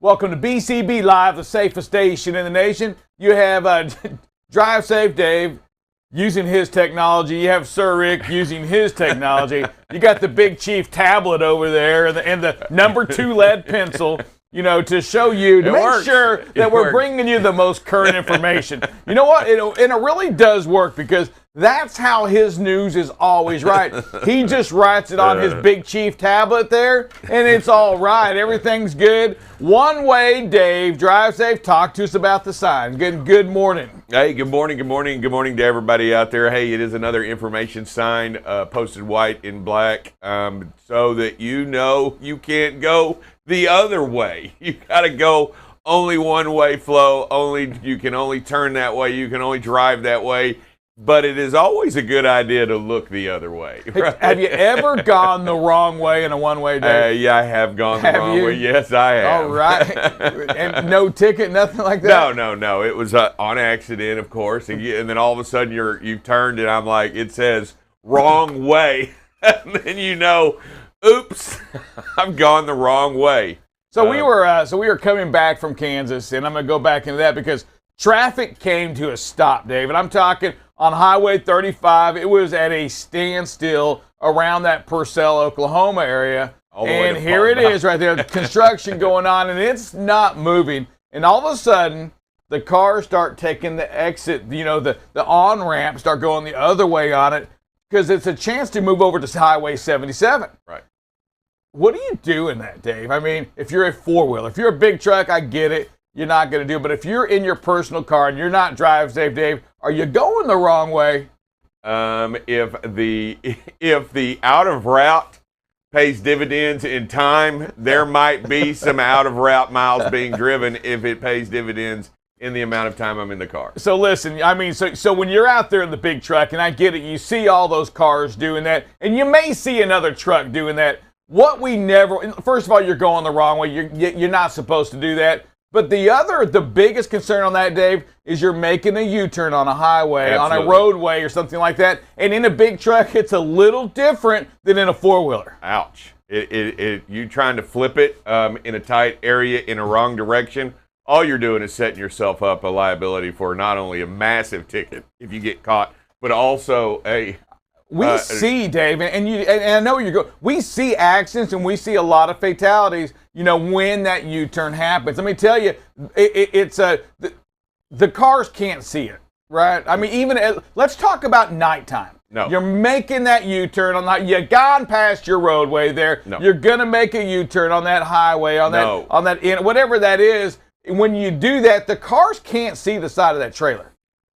Welcome to BCB Live, the safest station in the nation. You have Drive Safe Dave using his technology. You have Sir Rick using his technology. You got the Big Chief tablet over there and the number 2 lead pencil, you know, to show you, to make sure that we're bringing you the most current information. You know what? And it really does work because that's how his news is always right. He just writes it on his Big Chief tablet there, and it's all right. Everything's good. One way, Dave, Drive Safe, talk to us about the sign. Good morning. Hey, good morning to everybody out there. Hey, it is another information sign posted white and black so that you know you can't go the other way. You got to go only one way flow. You can only turn that way. You can only drive that way. But it is always a good idea to look the other way. Right? Have you ever gone the wrong way in a one-way day? Yeah, I have gone the wrong way. Yes, I have. All right. And no ticket, nothing like that? No. It was on accident, of course. And then all of a sudden you've turned and I'm like, it says wrong way. And then you know, oops, I've gone the wrong way. So we were coming back from Kansas, and I'm going to go back into that because traffic came to a stop, Dave. And I'm talking on Highway 35, it was at a standstill around that Purcell, Oklahoma area. And here it is right there, construction going on, and it's not moving. And all of a sudden, the cars start taking the exit, you know, the on-ramp, start going the other way on it because it's a chance to move over to Highway 77. Right. What do you do in that, Dave? I mean, if you're a four-wheeler, if you're a big truck, I get it. You're not going to do it. But if you're in your personal car and you're not Drive Safe, Dave, are you going the wrong way? If the out of route pays dividends in time, there might be some out of route miles being driven if it pays dividends in the amount of time I'm in the car. So listen, I mean, so when you're out there in the big truck, and I get it, you see all those cars doing that, and you may see another truck doing that. First of all, you're going the wrong way. You're not supposed to do that. But the biggest concern on that, Dave, is you're making a U-turn on a highway, Absolutely. on a roadway or something like that. And in a big truck, it's a little different than in a four-wheeler. Ouch. You trying to flip it in a tight area in a wrong direction, all you're doing is setting yourself up a liability for not only a massive ticket if you get caught, but also We see, Dave, and I know where you're going. We see accidents and we see a lot of fatalities, you know, when that U-turn happens. Let me tell you, the cars can't see it, right? I mean, let's talk about nighttime. No. You're making that U-turn on that. You gone past your roadway there. No. You're gonna make a U-turn on that highway, whatever that is. When you do that, the cars can't see the side of that trailer.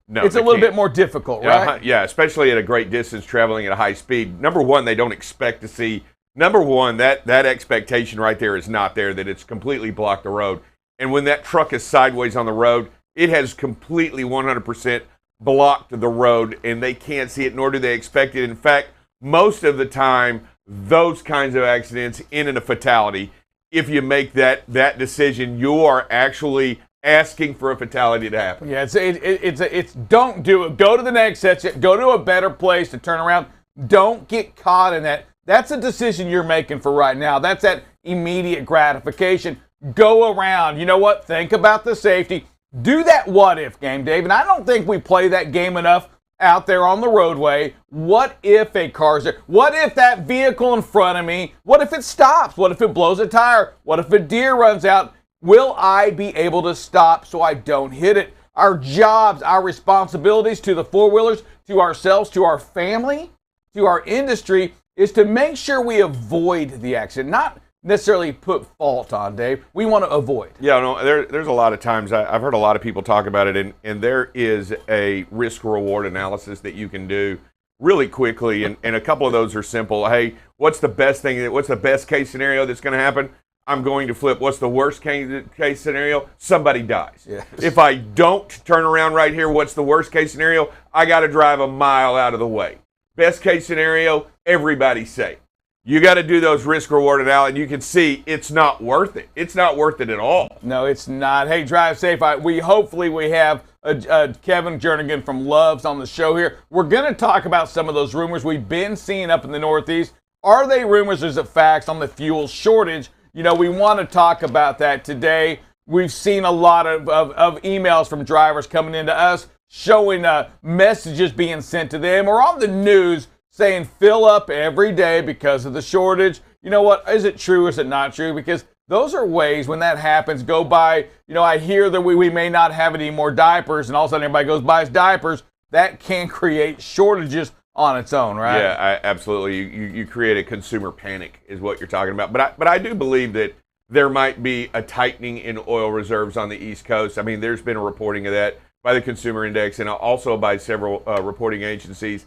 No, it's a little bit more difficult, right? Yeah, especially at a great distance traveling at a high speed. Number one, they don't expect to see. Number one, that expectation right there is not there, that it's completely blocked the road. And when that truck is sideways on the road, it has completely 100% blocked the road, and they can't see it, nor do they expect it. In fact, most of the time, those kinds of accidents end in a fatality. If you make that decision, you are actually asking for a fatality to happen. Yeah, it's don't do it. Go to the next exit. Go to a better place to turn around. Don't get caught in that. That's a decision you're making for right now. That's that immediate gratification. Go around. You know what? Think about the safety. Do that what if game, Dave. And I don't think we play that game enough out there on the roadway. What if a car's there? What if that vehicle in front of me, what if it stops? What if it blows a tire? What if a deer runs out? Will I be able to stop so I don't hit it? Our jobs, our responsibilities to the four-wheelers, to ourselves, to our family, to our industry, is to make sure we avoid the accident, not necessarily put fault on, Dave. We want to avoid. Yeah, no, there's a lot of times, I've heard a lot of people talk about it, and there is a risk-reward analysis that you can do really quickly, and a couple of those are simple. Hey, what's the best case scenario that's going to happen? I'm going to flip. What's the worst case scenario? Somebody dies. Yes. If I don't turn around right here, what's the worst case scenario? I got to drive a mile out of the way. Best case scenario, everybody's safe. You got to do those risk-reward analysis, and you can see it's not worth it. It's not worth it at all. No, it's not. Hey, Drive Safe. Hopefully we have Kevin Jernigan from Loves on the show here. We're going to talk about some of those rumors we've been seeing up in the Northeast. Are they rumors or is it facts on the fuel shortage? You know, we want to talk about that today. We've seen a lot of emails from drivers coming into us showing messages being sent to them, or on the news saying fill up every day because of the shortage. You know what? Is it true? Is it not true? Because those are ways when that happens, go buy, I hear that we may not have any more diapers, and all of a sudden everybody goes buys diapers. That can create shortages on its own, right? Yeah, absolutely. You create a consumer panic is what you're talking about. But I do believe that there might be a tightening in oil reserves on the East Coast. I mean, there's been a reporting of that by the Consumer Index and also by several reporting agencies.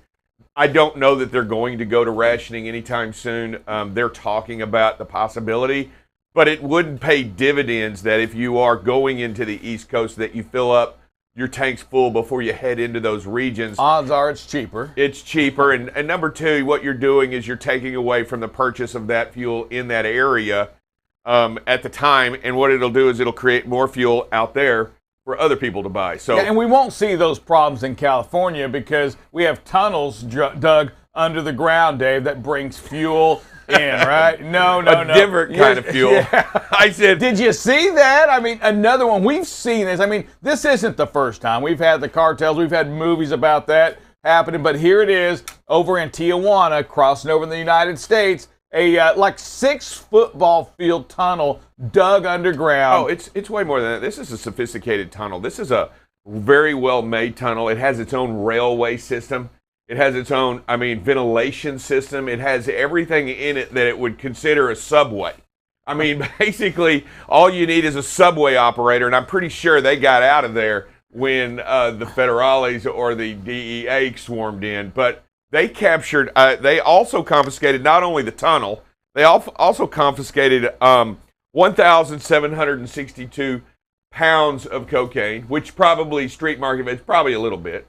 I don't know that they're going to go to rationing anytime soon. They're talking about the possibility, but it wouldn't pay dividends that if you are going into the East Coast that you fill up your tanks full before you head into those regions. Odds are it's cheaper. It's cheaper. And number two, what you're doing is you're taking away from the purchase of that fuel in that area at the time. And what it'll do is it'll create more fuel out there for other people to buy. So, and we won't see those problems in California because we have tunnels dug under the ground, Dave, that brings fuel in, right? No. Different kind of fuel. Yeah. I said, did you see that? I mean, another one. We've seen this. I mean, this isn't the first time. We've had the cartels. We've had movies about that happening. But here it is over in Tijuana, crossing over in the United States. A like 6 football field tunnel dug underground. Oh, it's way more than that. This is a sophisticated tunnel. This is a very well-made tunnel. It has its own railway system. It has its own, ventilation system. It has everything in it that it would consider a subway. I mean, basically, all you need is a subway operator, and I'm pretty sure they got out of there when the federales or the DEA swarmed in. But they captured, they also confiscated not only the tunnel, they also confiscated 1,762 pounds of cocaine, which probably street market, it's probably a little bit.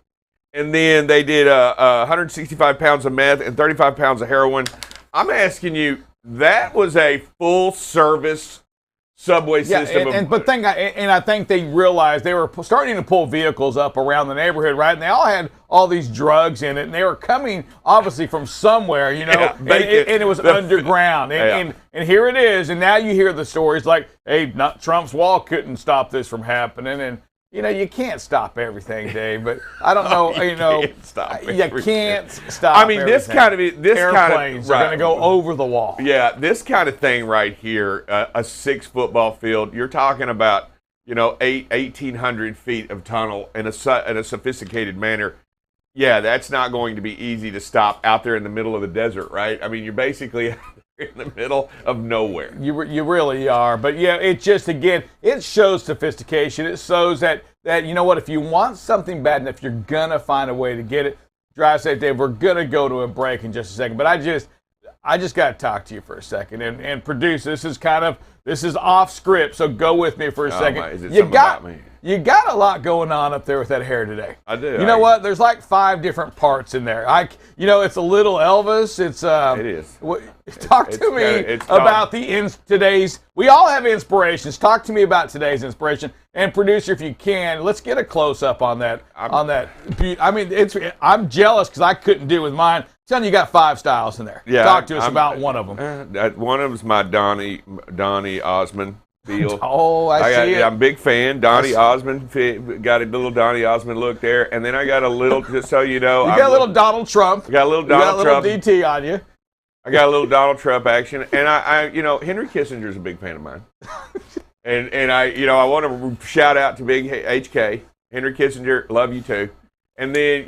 And then they did 165 pounds of meth and 35 pounds of heroin. I'm asking you, that was a full-service subway system. I think they realized they were starting to pull vehicles up around the neighborhood, right? And they all had all these drugs in it, and they were coming obviously from somewhere, Yeah, and it was underground. And here it is, and now you hear the stories like, hey, Trump's wall couldn't stop this from happening, and you can't stop everything, Dave, but I don't know, you can't stop this kind of airplanes are going to go over the wall. Yeah, this kind of thing right here, a 6 football field, you're talking about, 1,800 feet of tunnel in a sophisticated manner. Yeah, that's not going to be easy to stop out there in the middle of the desert, right? I mean, you're basically in the middle of nowhere. You really are. But yeah, it just, again, it shows sophistication. It shows that you know what, if you want something bad enough, you're going to find a way to get it. Drive Safe Dave, we're going to go to a break in just a second. But I just got to talk to you for a second. And produce, this is off script, so go with me for a second. Is it something about me? You got a lot going on up there with that hair today. I do. You know what? There's like 5 different parts in there. It's a little Elvis. It is. Talk to me about today's. We all have inspirations. Talk to me about today's inspiration. And producer, if you can, let's get a close up on that. I'm jealous because I couldn't do it with mine. I'm telling you, got 5 styles in there. Yeah, talk to us about one of them. One of them's my Donnie Osmond deal. Oh, I see it. I'm a big fan. Donnie Osmond, got a little Donnie Osmond look there. And then I got a little, just so you know. You got a little Donald Trump. You got a little Donald Trump. You got a little DT on you. I got a little Donald Trump action. And Henry Kissinger's a big fan of mine. and I want to shout out to Big HK. Henry Kissinger, love you too. And then,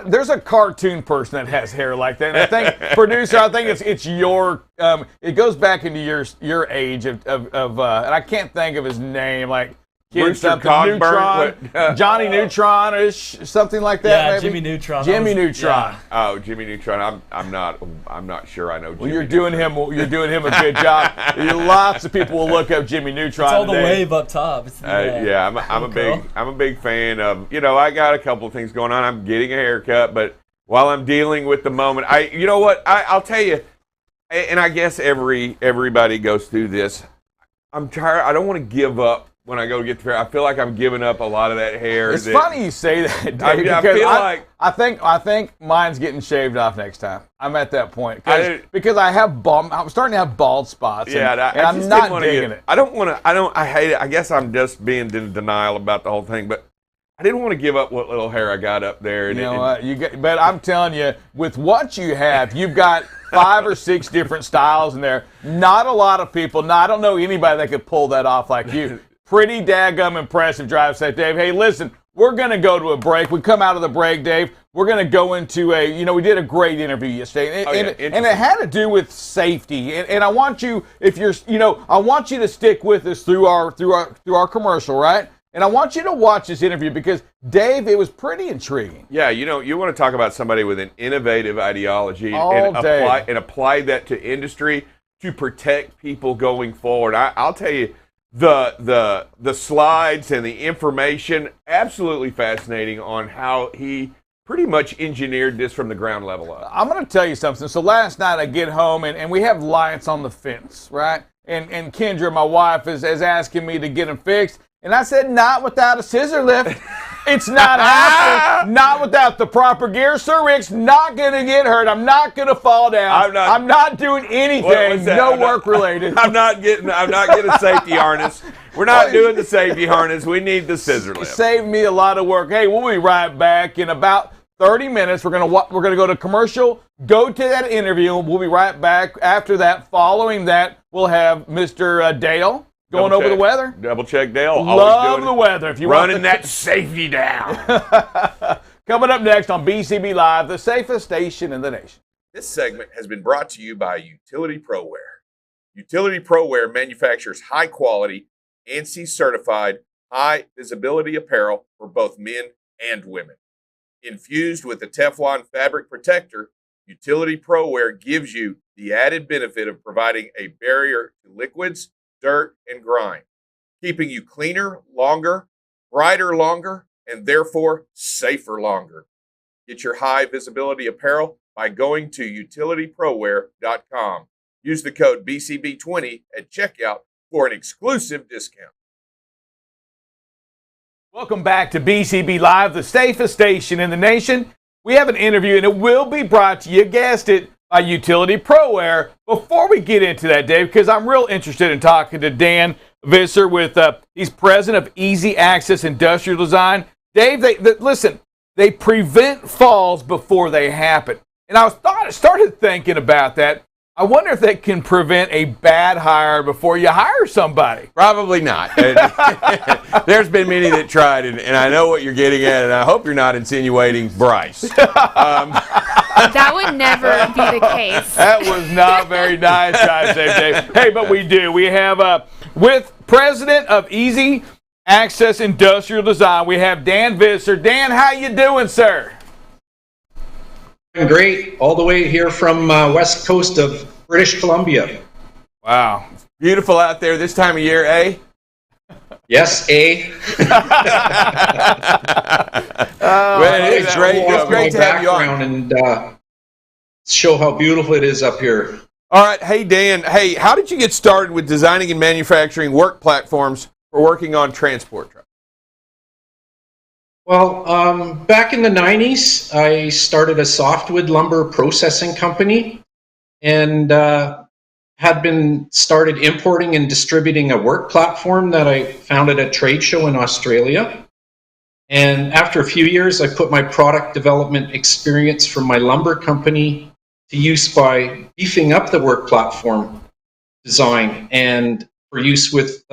there's a cartoon person that has hair like that. And I think, producer, it's your, it goes back into your age of and I can't think of his name, like, Neutron, Johnny Neutron-ish, something like that. Yeah, maybe? Jimmy Neutron. Jimmy Neutron. Yeah. Oh, Jimmy Neutron. I'm not sure I know. Jimmy Well, you're doing him a good job. Lots of people will look up Jimmy Neutron. It's all today. the wave up top. I'm a big fan of. I got a couple of things going on. I'm getting a haircut, but while I'm dealing with the moment, I'll tell you, and I guess everybody goes through this. I'm tired. I don't want to give up when I go to get the hair. I feel like I'm giving up a lot of that hair. It's funny you say that, Dave, I because feel like I think mine's getting shaved off next time. I'm at that point because I'm starting to have bald spots. Yeah, and I'm not digging it. I hate it. I guess I'm just being in denial about the whole thing, but I didn't want to give up what little hair I got up there. And but I'm telling you, with what you have, you've got 5 or 6 different styles in there. Not a lot of people. I don't know anybody that could pull that off like you. Pretty daggum impressive drive set, Dave. Hey, listen, we're going to go to a break. We come out of the break, Dave. We're going to go into we did a great interview yesterday, and it had to do with safety. And I want you, I want you to stick with us through our commercial, right? And I want you to watch this interview because, Dave, it was pretty intriguing. Yeah, you want to talk about somebody with an innovative ideology and apply that to industry to protect people going forward. I'll tell you, the slides and the information, absolutely fascinating on how he pretty much engineered this from the ground level up. I'm going to tell you something. So last night I get home and we have lights on the fence, right? And Kendra, my wife, is asking me to get them fixed. And I said, not without a scissor lift. It's not happening. Not without the proper gear. Sir Rick's not going to get hurt. I'm not going to fall down. I'm not doing anything. No work related. I'm not getting a safety harness. We're not doing the safety harness. We need the scissor lift. Saved me a lot of work. Hey, we'll be right back in about 30 minutes. We're gonna go to commercial, go to that interview, and we'll be right back after that. Following that, we'll have Mr. Dale going over the weather. Double check Dale. Love the weather. If you running that safety down. Coming up next on BCB Live, the safest station in the nation. This segment has been brought to you by Utility ProWear. Utility ProWear manufactures high-quality, ANSI-certified, high-visibility apparel for both men and women. Infused with the Teflon fabric protector, Utility ProWear gives you the added benefit of providing a barrier to liquids, dirt, and grime, keeping you cleaner longer, brighter longer, and therefore safer longer. Get your high visibility apparel by going to utilityprowear.com. Use the code BCB20 at checkout for an exclusive discount. Welcome back to BCB Live, the safest station in the nation. We have an interview, and it will be brought to you, guessed it, by Utility ProWear. Before we get into that, Dave, because I'm real interested in talking to Dan Visser he's president of Easy Access Industrial Design. Dave, they prevent falls before they happen. And I started thinking about that. I wonder if they can prevent a bad hire before you hire somebody. Probably not. There's been many that tried, and I know what you're getting at, and I hope you're not insinuating Bryce. That would never be the case. That was not very nice, guys. Dave. Hey, but we do. We have, with president of Easy Access Industrial Design, we have Dan Visser. Dan, how you doing, sir? Great, all the way here from west coast of British Columbia. Wow, beautiful out there this time of year, eh? Yes, Well, it's great. It's great to have you on and show how beautiful it is up here. All right, hey Dan, how did you get started with designing and manufacturing work platforms for working on transport trucks? Well, back in the 90s, I started a softwood lumber processing company and had been started importing and distributing a work platform that I found at a trade show in Australia. And after a few years, I put my product development experience from my lumber company to use by beefing up the work platform design and for use with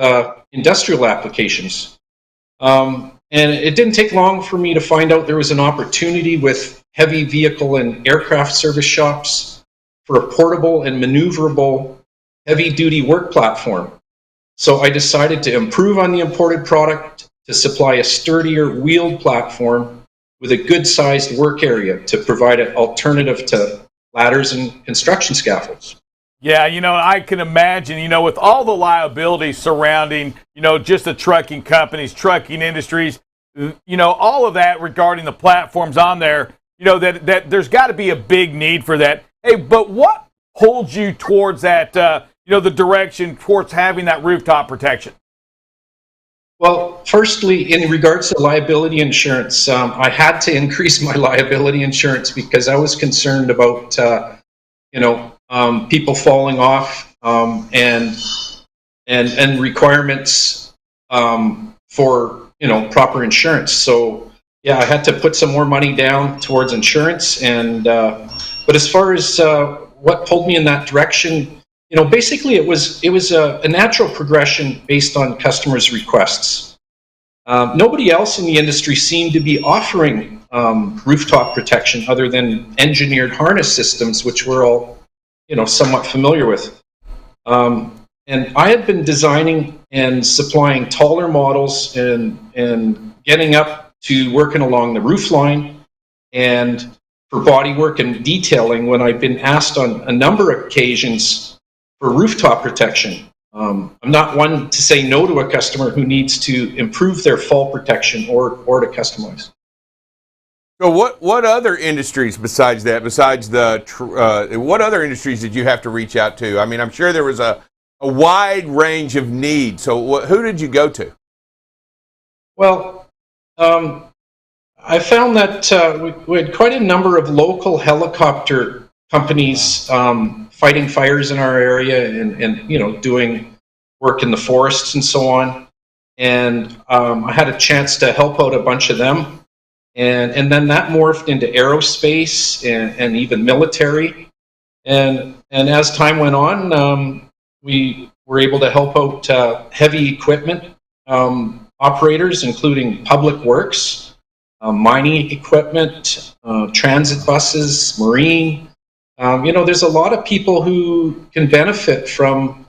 industrial applications. And it didn't take long for me to find out there was an opportunity with heavy vehicle and aircraft service shops for a portable and maneuverable heavy-duty work platform. So I decided to improve on the imported product to supply a sturdier wheeled platform with a good-sized work area to provide an alternative to ladders and construction scaffolds. Yeah, I can imagine, with all the liability surrounding, just the trucking companies, trucking industries, all of that regarding the platforms on there, that there's got to be a big need for that. Hey, but what holds you towards that, the direction towards having that rooftop protection? Well, firstly, in regards to liability insurance, I had to increase my liability insurance because I was concerned about, people falling off, and requirements for proper insurance. So yeah, I had to put some more money down towards insurance. And but as far as what pulled me in that direction, basically it was a natural progression based on customers' requests. Nobody else in the industry seemed to be offering rooftop protection other than engineered harness systems, which we're all somewhat familiar with. And I had been designing and supplying taller models and getting up to working along the roof line and for bodywork and detailing when I've been asked on a number of occasions for rooftop protection. I'm not one to say no to a customer who needs to improve their fall protection or to customize. So what other industries besides that, what other industries did you have to reach out to? I mean, I'm sure there was a wide range of needs. So who did you go to? Well, I found that we had quite a number of local helicopter companies fighting fires in our area and doing work in the forests and so on. And I had a chance to help out a bunch of them. And then that morphed into aerospace and even military. And as time went on, we were able to help out heavy equipment operators, including public works, mining equipment, transit buses, marine. There's a lot of people who can benefit from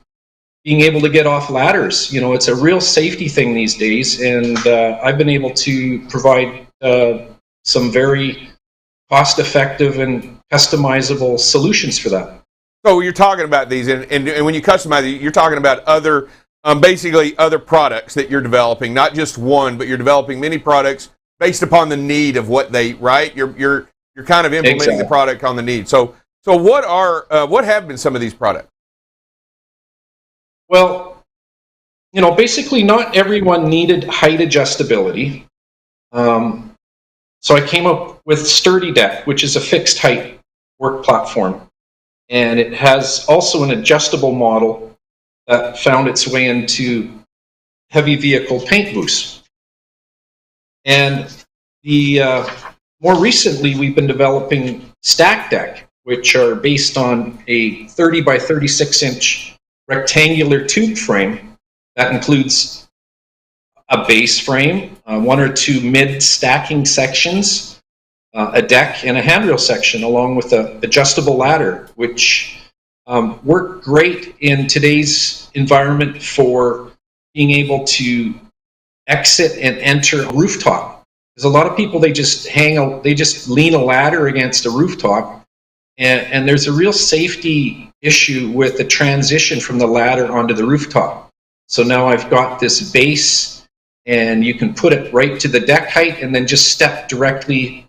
being able to get off ladders. It's a real safety thing these days, and I've been able to provide some very cost-effective and customizable solutions for that. So you're talking about these, and when you customize it, you're talking about other, basically other products that you're developing, not just one, but you're developing many products based upon the need of what they, right? You're kind of implementing Exactly. the product on the need. So what have been some of these products? Well, basically not everyone needed height adjustability. So I came up with Sturdy Deck, which is a fixed height work platform. And it has also an adjustable model that found its way into heavy vehicle paint booths. And more recently, we've been developing Stack Deck, which are based on a 30 by 36 inch rectangular tube frame that includes a base frame, one or two mid-stacking sections, a deck, and a handrail section, along with an adjustable ladder, which work great in today's environment for being able to exit and enter a rooftop. There's a lot of people, they just lean a ladder against a rooftop, and there's a real safety issue with the transition from the ladder onto the rooftop. So now I've got this base, and you can put it right to the deck height and then just step directly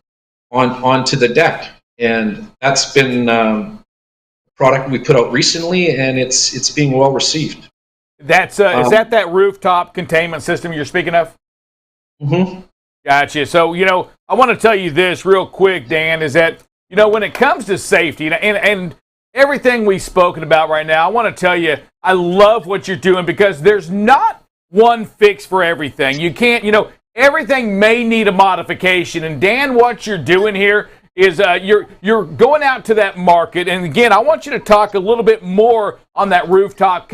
onto the deck. And that's been a product we put out recently, and it's being well received. That's is that rooftop containment system you're speaking of? Mm-hmm. Gotcha. So, I want to tell you this real quick, Dan, is that, when it comes to safety and everything we've spoken about right now, I want to tell you, I love what you're doing because there's not one fix for everything. You can't, everything may need a modification. And Dan, what you're doing here is you're going out to that market. And again, I want you to talk a little bit more on that rooftop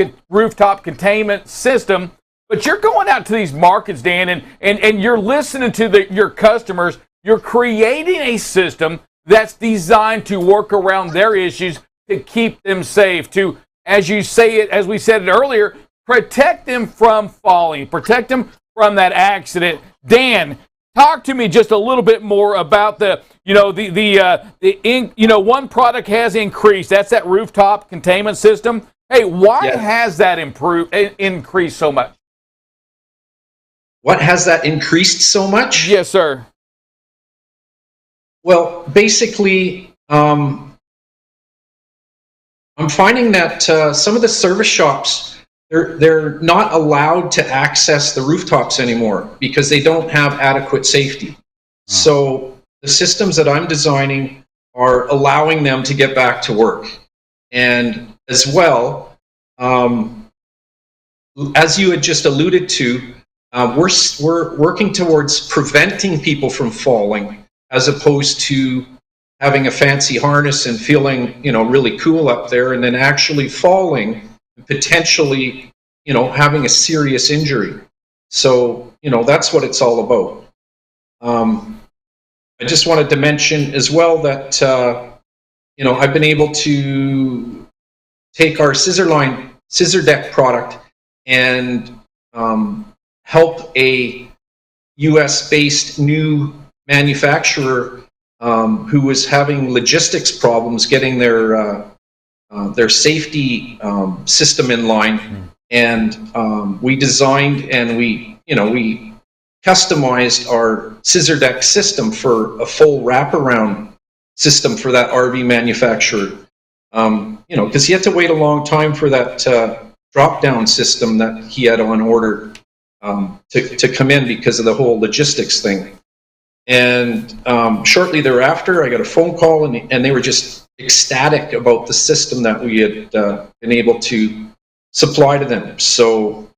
containment system. But you're going out to these markets, Dan, and you're listening to your customers. You're creating a system that's designed to work around their issues to keep them safe, to, as you say it, as we said it earlier, protect them from falling, protect them from that accident. Dan, talk to me just a little bit more about one product has increased. That's that rooftop containment system. Hey, why has that increased so much? What has that increased so much? Yes, sir. Well, basically, I'm finding that some of the service shops they're not allowed to access the rooftops anymore because they don't have adequate safety. So the systems that I'm designing are allowing them to get back to work. And as well, as you had just alluded to, we're working towards preventing people from falling, as opposed to having a fancy harness and feeling, really cool up there, and then actually falling, and potentially, having a serious injury. So, that's what it's all about. I just wanted to mention as well that, I've been able to take our scissor deck product and help a US-based new manufacturer who was having logistics problems getting their safety system in line. And we designed and we customized our scissor deck system for a full wraparound system for that RV manufacturer. Because he had to wait a long time for that drop-down system that he had on order to come in because of the whole logistics thing. And shortly thereafter, I got a phone call, and they were just ecstatic about the system that we had been able to supply to them. So,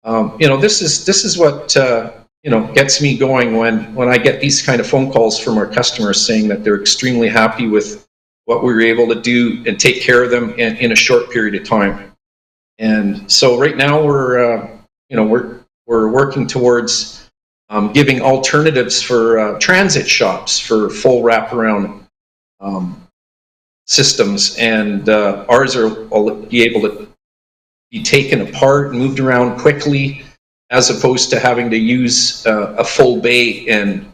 this is what gets me going when I get these kind of phone calls from our customers saying that they're extremely happy with what we were able to do and take care of them in a short period of time. And so right now we're working towards giving alternatives for transit shops for full wraparound systems, and ours will be able to be taken apart and moved around quickly, as opposed to having to use a full bay and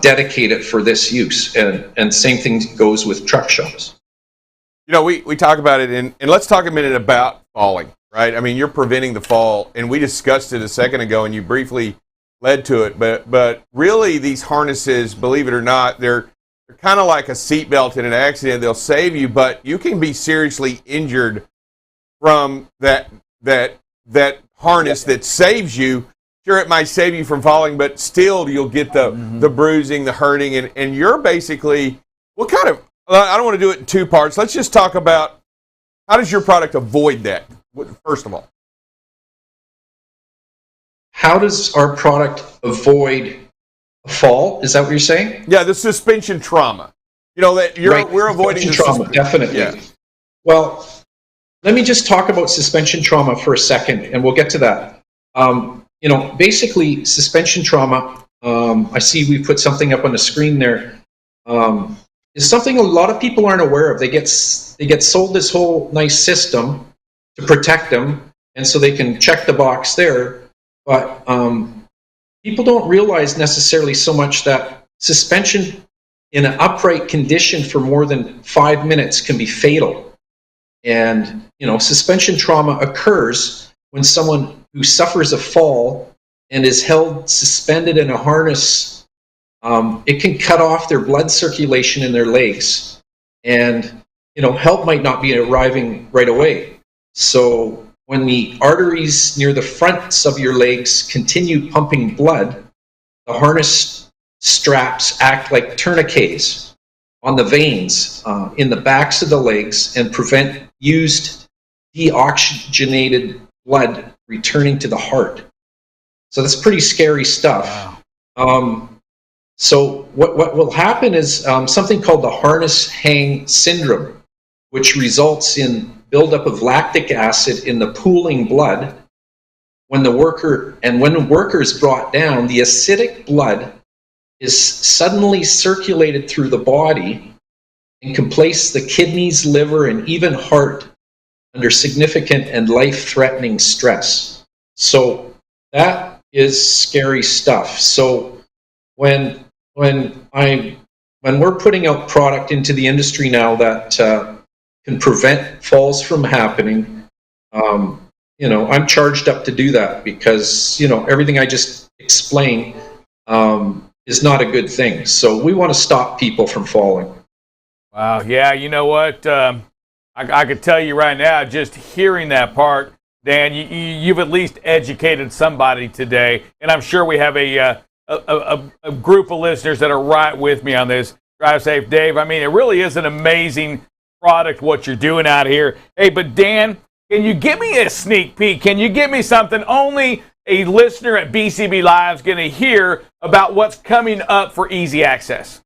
dedicate it for this use. And same thing goes with truck shops. We talk about it, and let's talk a minute about falling, right? I mean, you're preventing the fall, and we discussed it a second ago, and you briefly led to it. But really, these harnesses, believe it or not, they're kind of like a seatbelt in an accident. They'll save you, but you can be seriously injured from that harness that saves you. Sure, it might save you from falling, but still you'll get the bruising, the hurting, and you're basically, what kind of, I don't want to do it in two parts. Let's just talk about, how does your product avoid that, first of all? How does our product avoid a fall? Is that what you're saying? Yeah, the suspension trauma. We're avoiding the trauma, definitely. Yeah. Well, let me just talk about suspension trauma for a second, and we'll get to that. Basically, suspension trauma, I see we put something up on the screen there, is something a lot of people aren't aware of. They get sold this whole nice system to protect them, and so they can check the box there. But people don't realize necessarily so much that suspension in an upright condition for more than 5 minutes can be fatal. And, suspension trauma occurs when someone who suffers a fall and is held suspended in a harness, it can cut off their blood circulation in their legs. And, help might not be arriving right away. So when the arteries near the fronts of your legs continue pumping blood, the harness straps act like tourniquets on the veins in the backs of the legs and prevent used deoxygenated blood returning to the heart. So that's pretty scary stuff. Wow. So what will happen is something called the harness hang syndrome, which results in buildup of lactic acid in the pooling blood. When the worker is brought down, the acidic blood is suddenly circulated through the body and can place the kidneys, liver, and even heart under significant and life-threatening stress. So that is scary stuff. So when we're putting out product into the industry now that can prevent falls from happening, I'm charged up to do that because everything I just explained is not a good thing. So we want to stop people from falling. Wow. Yeah. You know what? I could tell you right now, just hearing that part, Dan, you've at least educated somebody today, and I'm sure we have a group of listeners that are right with me on this. Drive safe, Dave. I mean, it really is an amazing product what you're doing out here. Hey, but Dan, can you give me a sneak peek? Can you give me something only a listener at BCB Live is going to hear about what's coming up for Easy Access?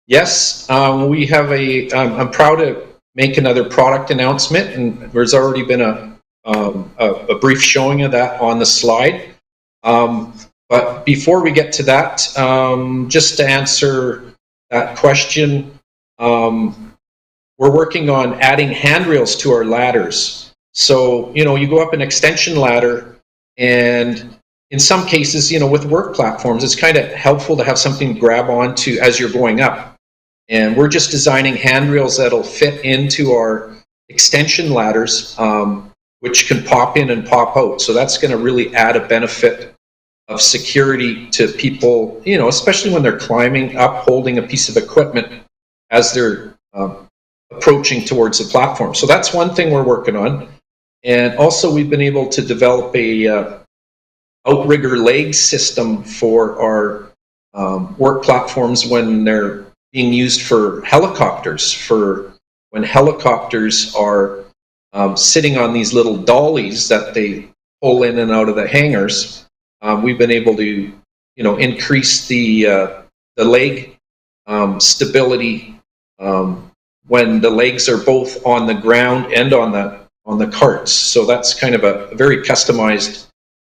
Yes, we have I'm proud to make another product announcement, and there's already been a brief showing of that on the slide. But before we get to that, just to answer that question, we're working on adding handrails to our ladders. So, you go up an extension ladder, and in some cases, with work platforms, it's kind of helpful to have something to grab onto as you're going up. And we're just designing handrails that'll fit into our extension ladders, which can pop in and pop out. So that's going to really add a benefit of security to people, especially when they're climbing up, holding a piece of equipment as they're approaching towards the platform. So that's one thing we're working on. And also we've been able to develop a Outrigger Leg System for our work platforms when they're being used for helicopters, for when helicopters are sitting on these little dollies that they pull in and out of the hangars. We've been able to, increase the leg stability when the legs are both on the ground and on the carts. So that's kind of a very customized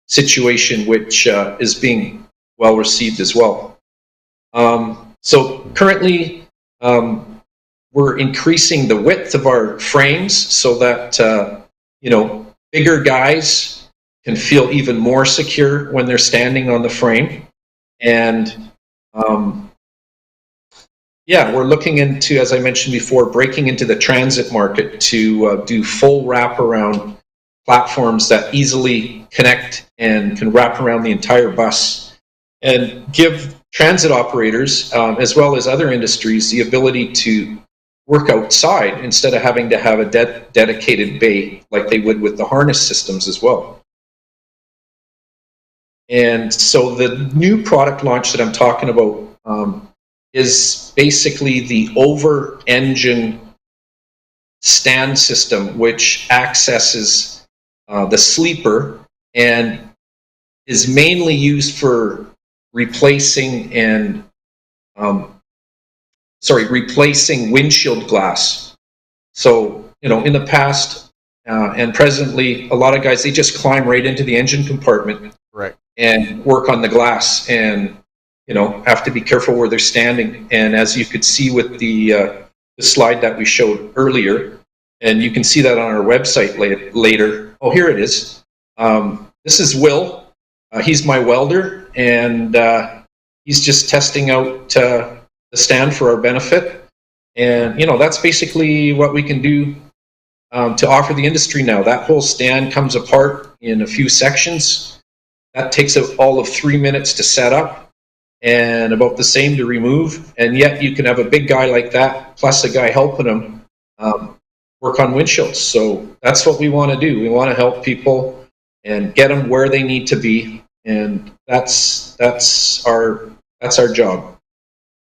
situation, which is being well received as well. So currently, we're increasing the width of our frames so that bigger guys can feel even more secure when they're standing on the frame. And we're looking into, as I mentioned before, breaking into the transit market to do full wraparound platforms that easily connect and can wrap around the entire bus and give transit operators, as well as other industries, the ability to work outside instead of having to have a dedicated bay like they would with the harness systems as well. And so the new product launch that I'm talking about is basically the over-engine stand system, which accesses the sleeper and is mainly used for replacing windshield glass. So, in the past and presently, a lot of guys, they just climb right into the engine compartment, right, and work on the glass, and have to be careful where they're standing. And as you could see with the slide that we showed earlier, and you can see that on our website later. Oh, here it is. This is Will. He's my welder, and he's just testing out the stand for our benefit. And that's basically what we can do to offer the industry now. That whole stand comes apart in a few sections. That takes all of 3 minutes to set up and about the same to remove. And yet you can have a big guy like that plus a guy helping him work on windshields. So that's what we want to do. We want to help people and get them where they need to be. And that's our job.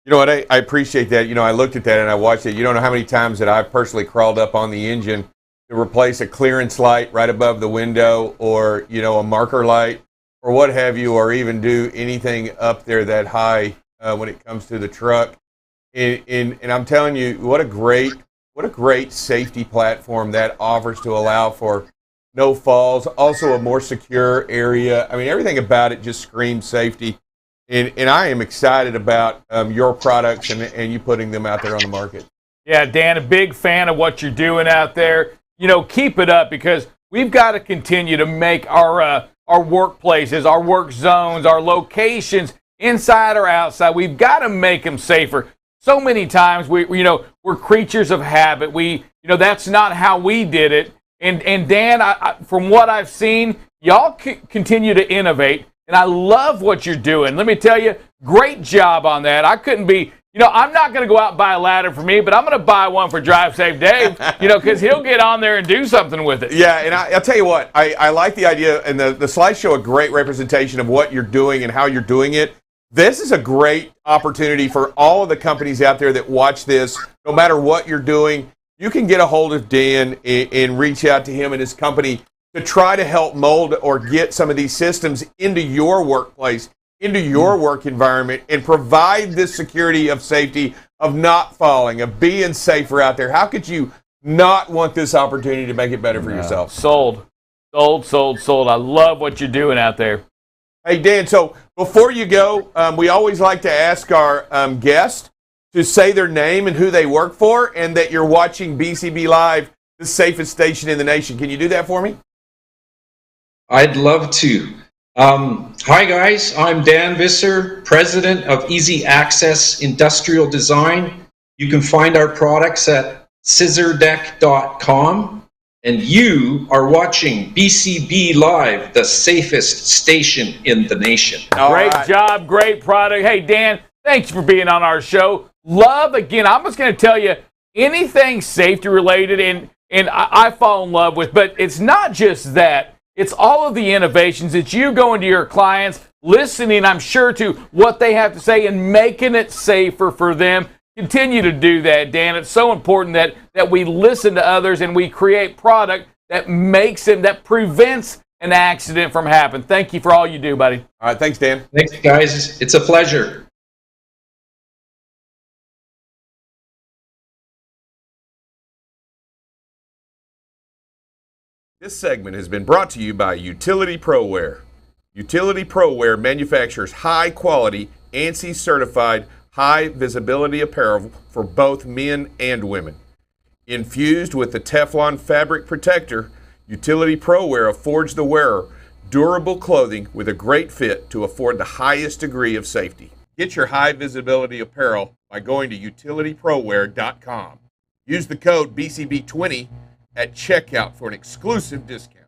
You know what? I appreciate that. I looked at that and I watched it. You don't know how many times that I've personally crawled up on the engine to replace a clearance light right above the window, or a marker light, or what have you, or even do anything up there that high when it comes to the truck. And I'm telling you, what a great safety platform that offers to allow for no falls, also a more secure area. I mean, everything about it just screams safety. And I am excited about your products and you putting them out there on the market. Yeah, Dan, a big fan of what you're doing out there. Keep it up, because we've got to continue to make our workplaces, our work zones, our locations, inside or outside, we've got to make them safer. So many times we're creatures of habit. That's not how we did it. And Dan, from what I've seen, y'all continue to innovate, and I love what you're doing. Let me tell you, great job on that. I couldn't be I'm not going to go out and buy a ladder for me, but I'm going to buy one for Drive Safe Dave, because he'll get on there and do something with it. Yeah, and I'll tell you what, I like the idea, and the slides show a great representation of what you're doing and how you're doing it. This is a great opportunity for all of the companies out there that watch this. No matter what you're doing, you can get a hold of Dan and reach out to him and his company to try to help mold or get some of these systems into your workplace, into your work environment, and provide this security of safety, of not falling, of being safer out there. How could you not want this opportunity to make it better for yourself? Sold. I love what you're doing out there. Hey, Dan, so before you go, we always like to ask our guests to say their name and who they work for, and that you're watching BCB Live, the safest station in the nation. Can you do that for me? I'd love to. Hi guys, I'm Dan Visser, president of Easy Access Industrial Design. You can find our products at scissordeck.com, and you are watching BCB Live, the safest station in the nation. Great job, great product. Hey, Dan, thanks for being on our show. Love, again, I'm just going to tell you, anything safety related, and I fall in love with, but it's not just that. It's all of the innovations that you go into your clients, listening, I'm sure, to what they have to say and making it safer for them. Continue to do that, Dan. It's so important that we listen to others and we create product that makes them, that prevents an accident from happening. Thank you for all you do, buddy. All right, thanks, Dan. Thanks, guys. It's a pleasure. This segment has been brought to you by Utility ProWear. Utility ProWear manufactures high-quality, ANSI-certified, high-visibility apparel for both men and women. Infused with the Teflon fabric protector, Utility ProWear affords the wearer durable clothing with a great fit to afford the highest degree of safety. Get your high-visibility apparel by going to utilityproware.com. Use the code BCB20 at checkout for an exclusive discount.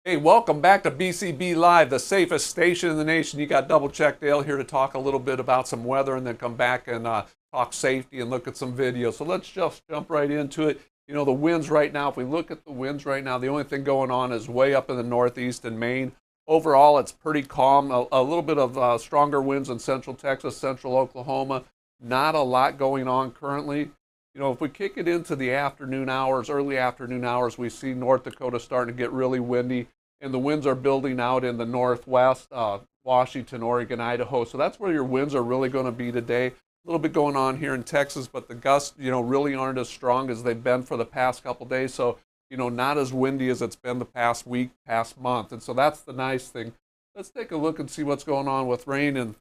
Hey, welcome back to BCB Live, the safest station in the nation. You got Double Check Dale here to talk a little bit about some weather and then come back and talk safety and look at some videos. So let's just jump right into it. You know, the winds right now, if we look at the winds right now, the only thing going on is way up in the northeast in Maine. Overall, it's pretty calm. A little bit of stronger winds in central Texas, central Oklahoma. Not a lot going on currently. You know, if we kick it into the afternoon hours, early afternoon hours, we see North Dakota starting to get really windy, and the winds are building out in the northwest, Washington, Oregon, Idaho. So that's where your winds are really going to be today. A little bit going on here in Texas, but the gusts, you know, really aren't as strong as they've been for the past couple days. So, you know, not as windy as it's been the past week, past month. And so that's the nice thing. Let's take a look and see what's going on with rain and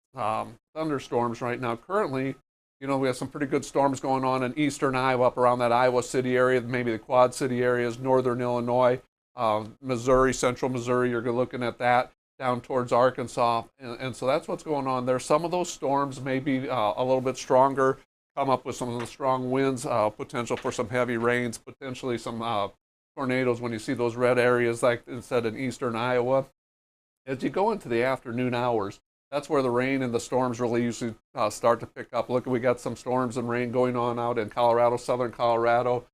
thunderstorms right now. Currently, you know, we have some pretty good storms going on in eastern Iowa, up around that Iowa City area, maybe the Quad City areas, northern Illinois, Missouri, central Missouri. You're looking at that down towards Arkansas. And so that's what's going on there. Some of those storms may be a little bit stronger, come up with some of the strong winds, potential for some heavy rains, potentially some tornadoes when you see those red areas like it said in eastern Iowa. As you go into the afternoon hours, that's where the rain and the storms really usually start to pick up. Look, we got some storms and rain going on out in Colorado, southern Colorado,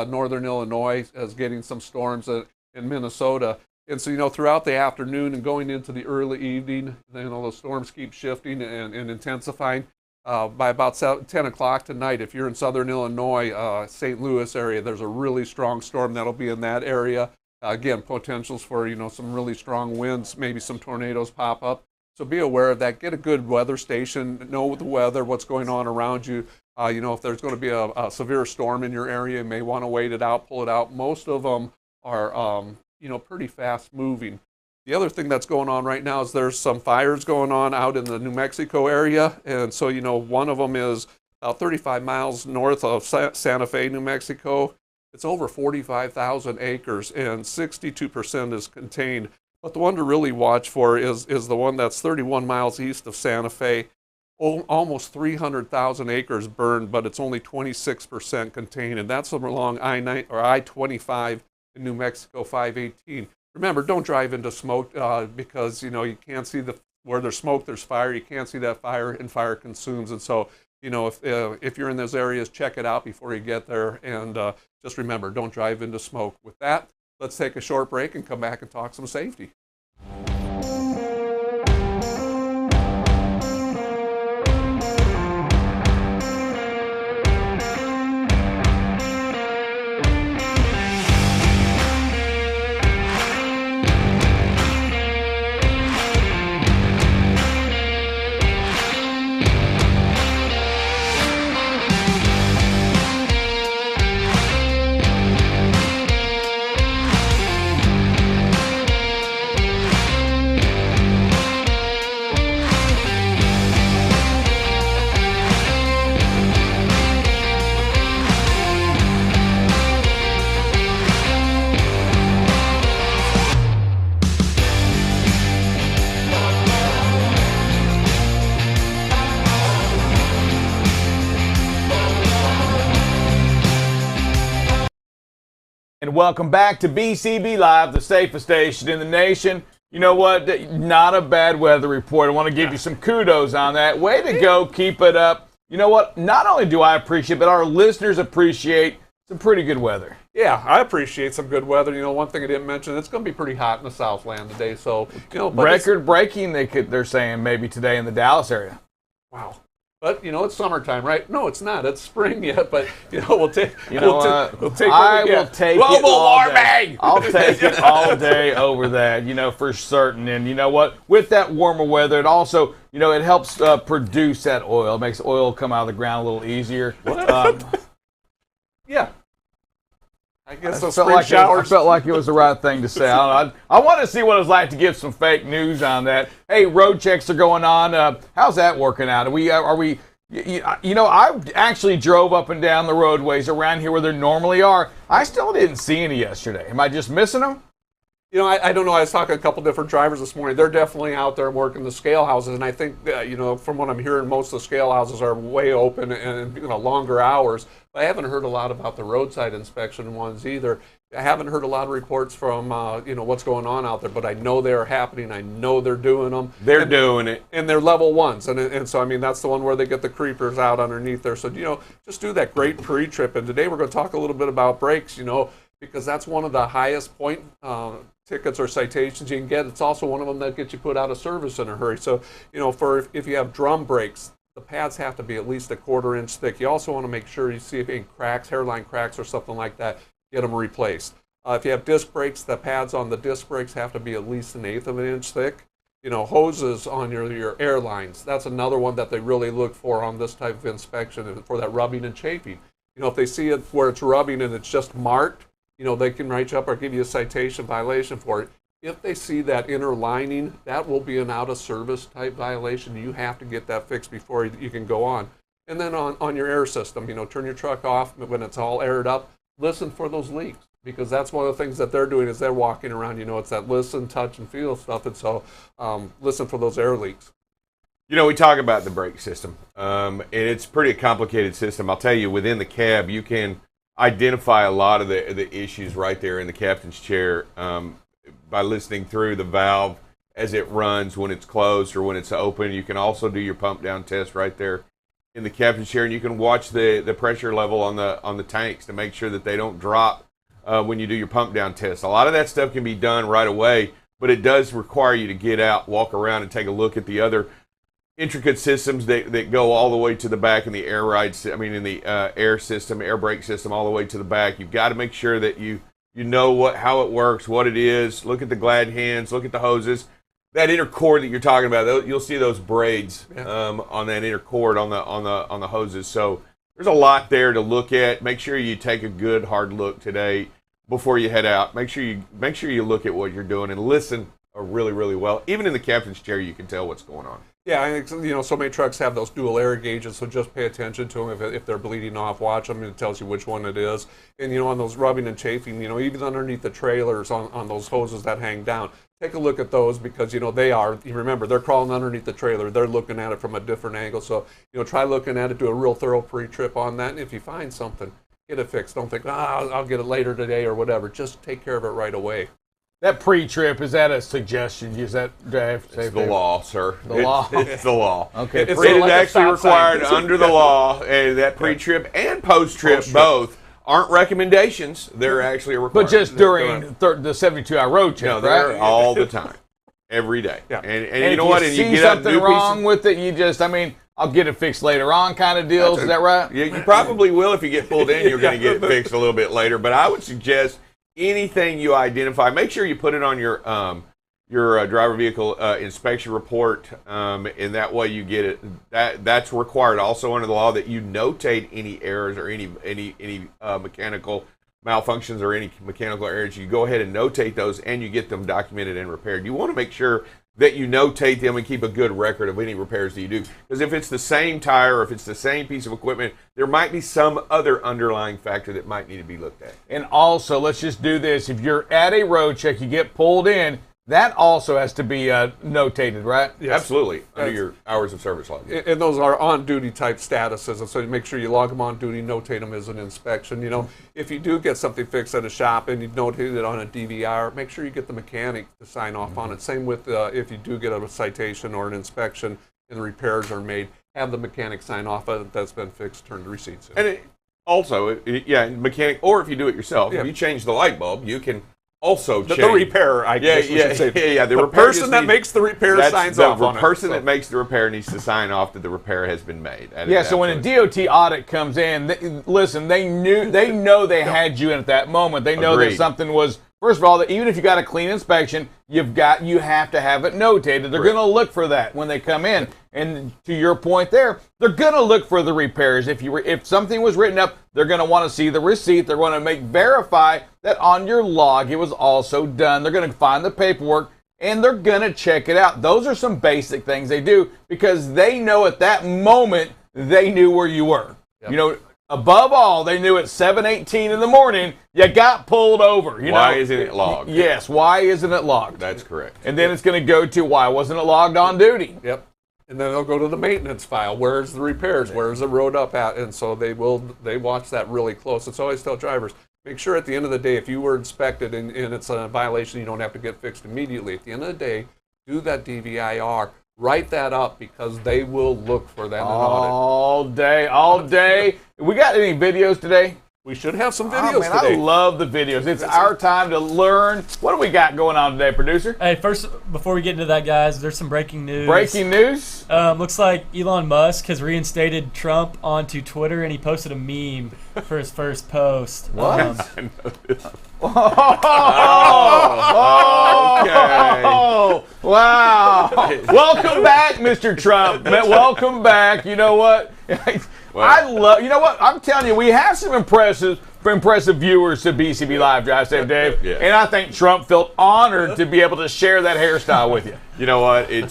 northern Illinois is getting some storms in Minnesota. And so, you know, throughout the afternoon and going into the early evening, you know, the storms keep shifting and intensifying. By about 10 o'clock tonight, if you're in southern Illinois, St. Louis area, there's a really strong storm that'll be in that area. Again, potentials for, you know, some really strong winds, maybe some tornadoes pop up. So be aware of that. Get a good weather station. Know the weather, what's going on around you. You know, if there's going to be a severe storm in your area, you may want to wait it out, pull it out. Most of them are, you know, pretty fast moving. The other thing that's going on right now is there's some fires going on out in the New Mexico area. And so, you know, one of them is about 35 miles north of Santa Fe, New Mexico. It's over 45,000 acres and 62% is contained. But the one to really watch for is the one that's 31 miles east of Santa Fe. Almost 300,000 acres burned, but it's only 26% contained. And that's along I-9 or I-25 in New Mexico 518. Remember, don't drive into smoke because, you know, you can't see the where there's smoke, there's fire. You can't see that fire, and fire consumes. And so, if you're in those areas, check it out before you get there. And just remember, don't drive into smoke. With that, let's take a short break and come back and talk some safety. And welcome back to BCB Live, the safest station in the nation. You know what? Not a bad weather report. I want to give you some kudos on that. Way to go. Keep it up. You know what? Not only do I appreciate, but our listeners appreciate some pretty good weather. Yeah, I appreciate some good weather. One thing I didn't mention, it's going to be pretty hot in the Southland today. So, but record breaking, they're saying maybe today in the Dallas area. Wow. But, it's summertime, right? No, it's not. It's spring yet, but, we'll take I will take global warming! I'll take it all day over that, for certain. And you know what? With that warmer weather, it also, it helps produce that oil. It makes oil come out of the ground a little easier. Yeah. I guess those I spring showers. I felt like it was the right thing to say. I want to see what it's like to give some fake news on that. Hey, road checks are going on. How's that working out? I actually drove up and down the roadways around here where there normally are. I still didn't see any yesterday. Am I just missing them? I don't know. I was talking to a couple different drivers this morning. They're definitely out there working the scale houses, and I think, from what I'm hearing, most of the scale houses are way open and longer hours. But I haven't heard a lot about the roadside inspection ones either. I haven't heard a lot of reports from, what's going on out there, but I know they're happening. I know they're doing them. They're doing it. And they're level ones. And so, that's the one where they get the creepers out underneath there. So, just do that great pre-trip. And today we're going to talk a little bit about brakes, because that's one of the highest point tickets or citations you can get. It's also one of them that gets you put out of service in a hurry. So, if you have drum brakes, the pads have to be at least a 1/4 inch thick. You also want to make sure you see any cracks, hairline cracks or something like that, get them replaced. If you have disc brakes, the pads on the disc brakes have to be at least 1/8 of an inch thick. Hoses on your airlines, that's another one that they really look for on this type of inspection, for that rubbing and chafing. If they see it where it's rubbing and it's just marked, they can write you up or give you a citation violation for it. If they see that inner lining, that will be an out-of-service type violation. You have to get that fixed before you can go on. And then on your air system, turn your truck off when it's all aired up. Listen for those leaks, because that's one of the things that they're doing is they're walking around. It's that listen, touch, and feel stuff. And so listen for those air leaks. We talk about the brake system, and it's a pretty complicated system. I'll tell you, within the cab, you can identify a lot of the issues right there in the captain's chair by listening through the valve as it runs when it's closed or when it's open. You can also do your pump down test right there in the captain's chair, and you can watch the pressure level on the tanks to make sure that they don't drop when you do your pump down test. A lot of that stuff can be done right away, but it does require you to get out, walk around, and take a look at the other intricate systems that go all the way to the back in the air system, air brake system, all the way to the back. You've got to make sure that you know how it works, what it is. Look at the glad hands, look at the hoses. That inner cord that you're talking about, you'll see those braids on that inner cord on the hoses. So there's a lot there to look at. Make sure you take a good hard look today before you head out. Make sure you look at what you're doing and listen really, really well. Even in the captain's chair, you can tell what's going on. Yeah, I think, so many trucks have those dual air gauges, so just pay attention to them. If they're bleeding off, watch them, and it tells you which one it is. And, on those rubbing and chafing, even underneath the trailers on those hoses that hang down, take a look at those because, remember, they're crawling underneath the trailer. They're looking at it from a different angle. So, try looking at it, do a real thorough pre-trip on that. And if you find something, get it fixed. Don't think, I'll get it later today or whatever. Just take care of it right away. That pre-trip, is that a suggestion? Is that It's the law, sir. The law? It's the law. Okay. It's It is like a actually stop sign. required under the law. That pre-trip and post-trip both aren't recommendations. They're actually a requirement. But just during the 72-hour road check, No, they're right? all the time, every day. Yeah. And you know if what? you And see you get a something new wrong piece with it, you just, I'll get it fixed later on kind of deals. Is that right? Yeah, you probably will if you get pulled in. You're going to get it fixed a little bit later. But I would suggest anything you identify, make sure you put it on your driver vehicle inspection report, and that way you get it. That's required also under the law that you notate any errors or any mechanical malfunctions or any mechanical errors. You go ahead and notate those, and you get them documented and repaired. You want to make sure that you notate them and keep a good record of any repairs that you do. Because if it's the same tire or if it's the same piece of equipment, there might be some other underlying factor that might need to be looked at. And also, let's just do this. If you're at a road check, you get pulled in, that also has to be notated, right? Yes. Absolutely, under your hours of service log. And those are on-duty type statuses, and so you make sure you log them on duty, notate them as an inspection. You know, if you do get something fixed at a shop and you notate it on a DVR, make sure you get the mechanic to sign off on it. Same with if you do get a citation or an inspection and the repairs are made, have the mechanic sign off on it that's been fixed, turn the receipts in. And mechanic, or if you do it yourself, Yeah. if you change the light bulb, you can also The change. repairer, I guess we should say. Yeah. The repair person just that needs- makes the repair that's signs the off on it. person So- that makes the repair needs to sign off that the repair has been made. That is Yeah, so when a absolutely- DOT audit comes in, they know they had you in at that moment. They know that Agreed. something was, first of all, that even if you got a clean inspection, you have to have it notated. They're going to look for that when they come in. And to your point there, they're going to look for the repairs. If something was written up, they're going to want to see the receipt. They're going to verify that on your log it was also done. They're going to find the paperwork, and they're going to check it out. Those are some basic things they do because they know at that moment they knew where you were. Yep. You know, above all, they knew at 7:18 in the morning you got pulled over. Why isn't it logged? Yes, why isn't it logged? That's correct. And then it's going to go to why wasn't it logged on duty? Yep. And then they'll go to the maintenance file. Where's the repairs? Where's the road up at? And so they watch that really close. And so I always tell drivers, make sure at the end of the day, if you were inspected and it's a violation, you don't have to get fixed immediately. At the end of the day, do that DVIR. Write that up because they will look for that in an audit. All day. We got any videos today? We should have some Oh, videos man, today. I love the videos. It's our time to learn. What do we got going on today, producer? Hey, first, before we get into that, guys, there's some breaking news. Breaking news? Looks like Elon Musk has reinstated Trump onto Twitter, and he posted a meme for his first post. What? I know this. Okay. Oh, wow. Welcome back, Mr. Trump. Welcome back. You know what? You know what? I'm telling you, we have some impressive viewers to BCB Live Drive, Safe Dave. Yeah. And I think Trump felt honored to be able to share that hairstyle with you. You know what? You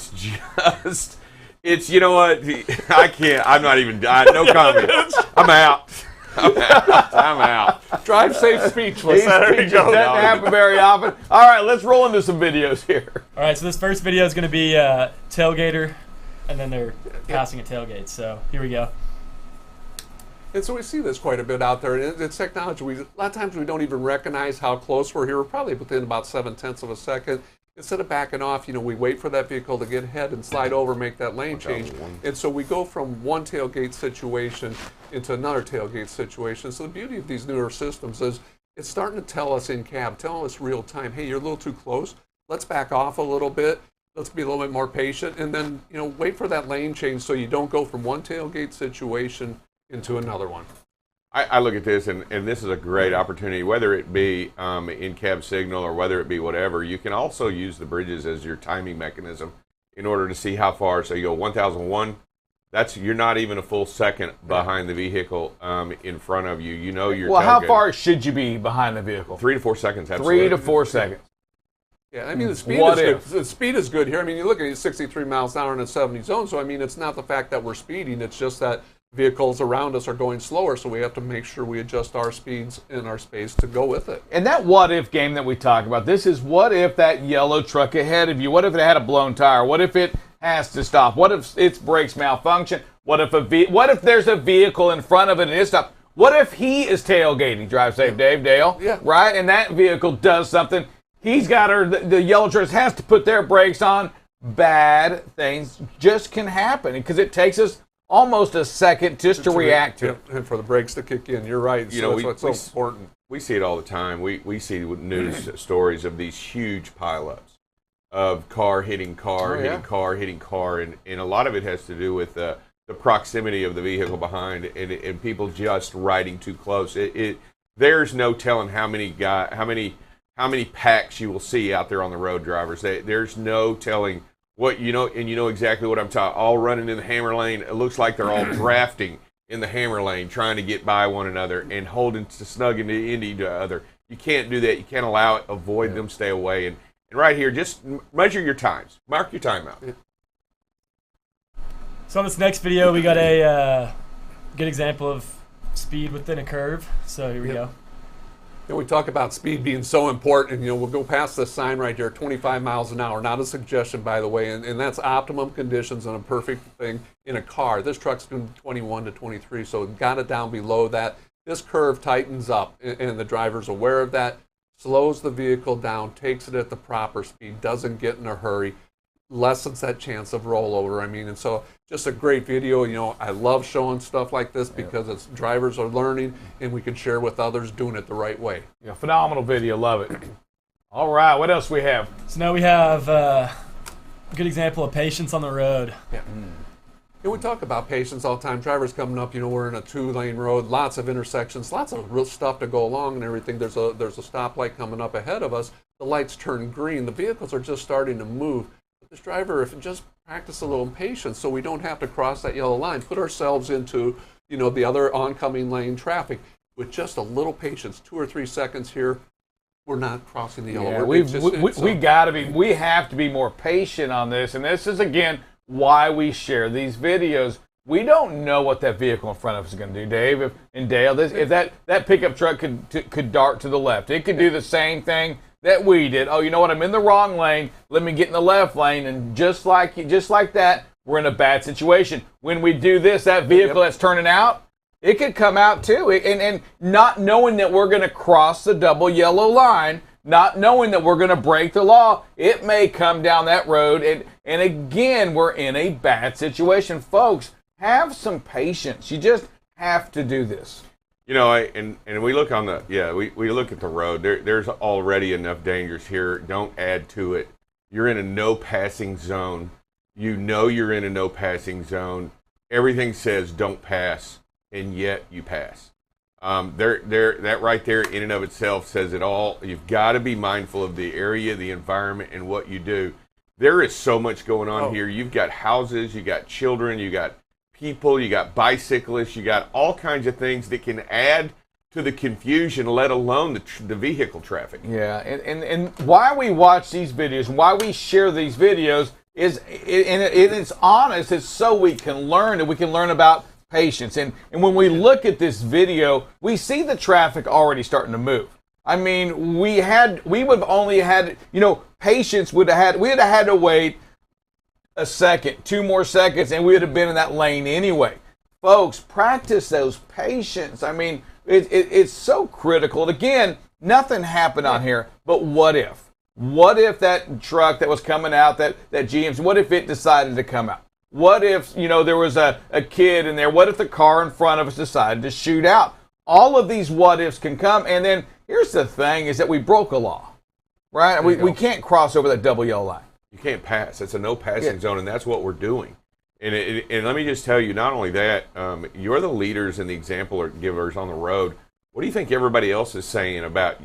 know what? I can't. I'm not even. No comment. I'm out. I'm out. Drive safe speechless. There you It go. doesn't happen very often. All right, let's roll into some videos here. All right, so this first video is going to be tailgater, and then they're passing a tailgate. So here we go. And so we see this quite a bit out there. It's technology. A lot of times we don't even recognize how close we're here. We're probably within about 0.7 of a second. Instead of backing off, we wait for that vehicle to get ahead and slide over, make that lane change. And so we go from one tailgate situation into another tailgate situation. So the beauty of these newer systems is it's starting to tell us in cab, telling us real time, hey, you're a little too close. Let's back off a little bit. Let's be a little bit more patient. And then, wait for that lane change so you don't go from one tailgate situation into another one. I look at this, and this is a great opportunity, whether it be in-cab signal or whether it be whatever. You can also use the bridges as your timing mechanism in order to see how far. So you go 1001, you're not even a full second behind the vehicle in front of you. You're Well, how tailgating. far should you be behind the vehicle? 3 to 4 seconds, absolutely. 3 to 4 seconds. Yeah, I mean, the speed What is if? good. The speed is good here. I mean, you look at it, 63 miles an hour in a 70 zone. So, I mean, it's not the fact that we're speeding. It's just that vehicles around us are going slower. So we have to make sure we adjust our speeds in our space to go with it. And that what if game that we talk about, this is what if that yellow truck ahead of you, what if it had a blown tire? What if it has to stop? What if its brakes malfunction? What if there's a vehicle in front of it and it stops? What if he is tailgating? Drive safe, Dave, Dale. Yeah. Right? And that vehicle does something. He's got her. The yellow dress has to put their brakes on. Bad things just can happen because it takes us almost a second just to react to it. And for the brakes to kick in. You're right. You know, it's so important. We see it all the time. We see news stories of these huge pileups of car hitting car, hitting car, hitting car, and a lot of it has to do with the proximity of the vehicle behind and people just riding too close. There's no telling how many packs you will see out there on the road, drivers. There's no telling what you know, and you know exactly what I'm talking. All running in the hammer lane. It looks like they're all drafting in the hammer lane, trying to get by one another and holding to snug into each other. You can't do that. You can't allow it. Avoid them. Stay away. And right here, just measure your times. Mark your time out. So on this next video, we got a good example of speed within a curve. So here we go. And we talk about speed being so important, and we'll go past this sign right here, 25 miles an hour. Not a suggestion, by the way, and that's optimum conditions and a perfect thing in a car. This truck's doing 21 to 23, so it got it down below that. This curve tightens up, and the driver's aware of that, slows the vehicle down, takes it at the proper speed, doesn't get in a hurry, lessens that chance of rollover. And so just a great video. I love showing stuff like this because drivers are learning and we can share with others doing it the right way. Yeah, phenomenal video. Love it. All right, what else we have? So now we have a good example of patience on the road. Yeah. And we talk about patience all the time. Drivers coming up, we're in a 2-lane road, lots of intersections, lots of real stuff to go along and everything. There's a stoplight coming up ahead of us. The lights turn green. The vehicles are just starting to move. This driver, if just practice a little patience so we don't have to cross that yellow line, put ourselves into, the other oncoming lane traffic with just a little patience, 2 or 3 seconds here, we're not crossing the yellow. Yeah, we have to be more patient on this. And this is, again, why we share these videos. We don't know what that vehicle in front of us is going to do, Dave. If that pickup truck could dart to the left, it could do the same thing that we did. Oh, you know what? I'm in the wrong lane. Let me get in the left lane, and just like that, we're in a bad situation. When we do this, that vehicle that's turning out, it could come out too. And not knowing that we're going to cross the double yellow line, not knowing that we're going to break the law, it may come down that road. And again, we're in a bad situation, folks. Have some patience. You just have to do this. And we look on we look at the road. There's already enough dangers here. Don't add to it. You're in a no passing zone. You're in a no passing zone. Everything says don't pass, and yet you pass. That right there in and of itself says it all. You've got to be mindful of the area, the environment, and what you do. There is so much going on here. You've got houses, you got children, you got people, you got bicyclists, you got all kinds of things that can add to the confusion, let alone the vehicle traffic. Yeah, and why we watch these videos and why we share these videos is, it's honest, it's so we can learn, and we can learn about patience. And when we look at this video, we see the traffic already starting to move. We would have only had, patience we'd have had to wait a second, 2 more seconds, and we would have been in that lane anyway. Folks, practice those patience. It's so critical. And again, nothing happened on here, but what if? What if that truck that was coming out, that GMC, what if it decided to come out? What if, there was a kid in there? What if the car in front of us decided to shoot out? All of these what ifs can come, and then here's the thing, is that we broke a law, right? We can't cross over that double yellow line. You can't pass. It's a no passing zone, and that's what we're doing. And let me just tell you, not only that, you're the leaders and the example givers on the road. What do you think everybody else is saying about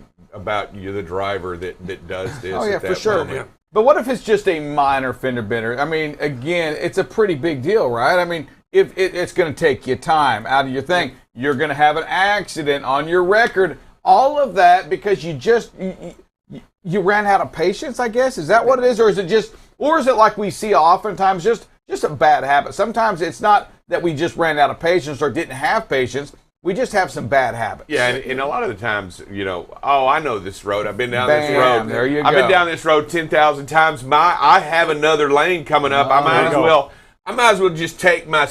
you, the driver that does this? Oh yeah, at that for sure. moment? But what if it's just a minor fender bender? Again, it's a pretty big deal, right? If it's going to take you time out of your thing, you're going to have an accident on your record. All of that because you ran out of patience, I guess. Is that what it is? Or is it like we see oftentimes just a bad habit? Sometimes it's not that we just ran out of patience or didn't have patience. We just have some bad habits. Yeah, and a lot of the times, I know this road. I've been down this road. There you go. I've been down this road 10,000 times. I have another lane coming up. I might as well just take my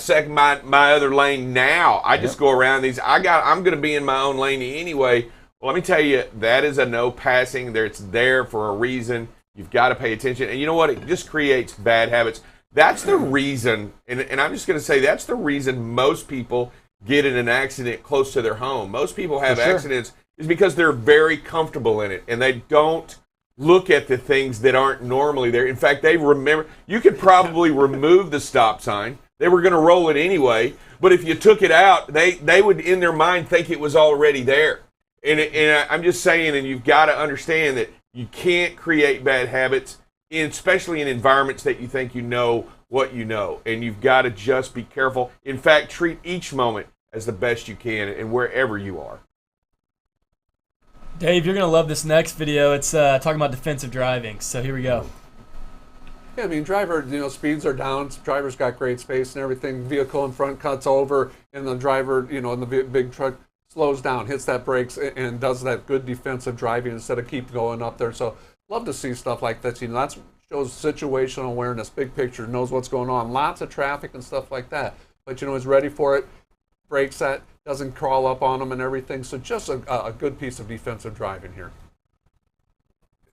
other lane now. I just go around these. I'm going to be in my own lane anyway. Well, let me tell you, that is a no passing. It's there for a reason. You've got to pay attention. And you know what? It just creates bad habits. That's the reason, and I'm just going to say that's the reason most people get in an accident close to their home. Most people have accidents is because they're very comfortable in it, and they don't look at the things that aren't normally there. In fact, they remember. You could probably remove the stop sign. They were going to roll it anyway, but if you took it out, they would, in their mind, think it was already there. And I'm just saying, and you've got to understand that you can't create bad habits, especially in environments that you think you know what you know. And you've got to just be careful. In fact, treat each moment as the best you can and wherever you are. Dave, you're going to love this next video. It's talking about defensive driving. So here we go. Yeah, I mean, driver, speeds are down. Driver's got great space and everything. Vehicle in front cuts over, and the driver, in the big truck slows down, hits that brakes, and does that good defensive driving instead of keep going up there. So love to see stuff like that. That shows situational awareness, big picture, knows what's going on. Lots of traffic and stuff like that. But, he's ready for it, brakes that, doesn't crawl up on them and everything. So just a good piece of defensive driving here.